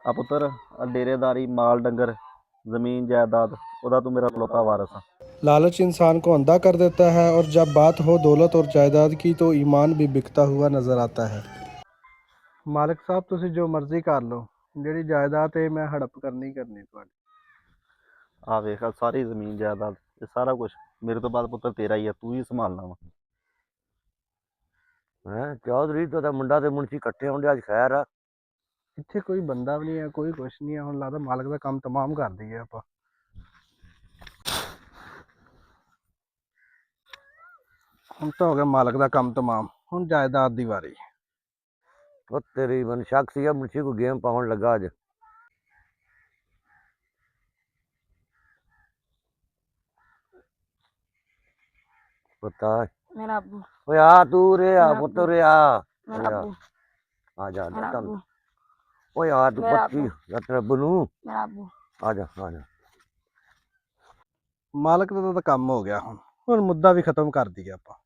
ਆ ਪੁੱਤਰ ਆ ਡੇरेदारी माल डंगर ज़मीन जायदाद ਉਹਦਾ ਤੂੰ ਮੇਰਾ इकलौता वारिस ਆ। लालच इंसान को अंधा कर देता है और जब बात हो दौलत और जायदाद की तो ईमान भी बिकता हुआ नजर आता है। मालिक साहब तुसी जो मर्जी कर लो, ਜਿਹੜੀ ਜਾਇਦਾਦ ਹੈ ਮੈਂ ਹੜਪ ਕਰਨੀ ਤੁਹਾਡੀ। ਆ ਵੇਖ ਆ ਸਾਰੀ ਜ਼ਮੀਨ ਜਾਇਦਾਦ ਇਹ ਸਾਰਾ ਕੁਝ ਮੇਰੇ ਤੋਂ ਬਾਅਦ ਪੁੱਤਰ ਤੇਰਾ ਹੀ ਆ, ਤੂੰ ਹੀ ਸੰਭਾਲਣਾ ਵਾ। ਹੈਂ ਚੌਧਰੀ ਤੋਂ ਤਾਂ ਮੁੰਡਾ ਤੇ ਮੁਨਸ਼ੀ ਇਕੱਠੇ ਹੁੰਦੇ ਅੱਜ ਖੈਰ ਆ। ਇੱਥੇ ਕੋਈ ਬੰਦਾ ਵੀ ਨਹੀਂ ਹੈ, ਕੋਈ ਕੁਛ ਨਹੀਂ ਹੈ। ਹੁਣ ਲੱਗਦਾ ਮਾਲਕ ਦਾ ਕੰਮ ਤਮਾਮ ਕਰ ਦਈਏ ਆਪਾਂ। ਹੁਣ ਤਾਂ ਹੋ ਗਿਆ ਮਾਲਕ ਦਾ ਕੰਮ ਤਮਾਮ, ਹੁਣ ਜਾਇਦਾਦ ਦੀ ਵਾਰੀ। ਉਹ ਤੇਰੀ ਮਨ ਸ਼ੱਕ ਸੀਗਾ ਮੁਨਸ਼ੀ ਕੋ ਗੇਮ ਪਾਉਣ ਲੱਗਾ ਅੱਜ। ਪਤਾ मेरा अब्बू ਓਏ ਆ ਤੂੰ ਰੇ ਆ मेरा ਪੁੱਤ अब्बू ਰੇ आ मेरा अब्बू ਆ ਜਾ मेरा ਚੱਲ अब्बू ਓਏ ਆ ਤੂੰ मेरा ਪੱਕੀ ਰੱਤ ਰੱਬ ਨੂੰ मेरा अब्बू ਆ ਜਾ ਆ ਜਾ। ਮਾਲਕ ਦਾ ਤਾਂ ਕੰਮ ਹੋ ਗਿਆ, ਹੁਣ ਮੁੱਦਾ ਵੀ ਖਤਮ ਕਰ ਦਈਏ ਆਪਾਂ।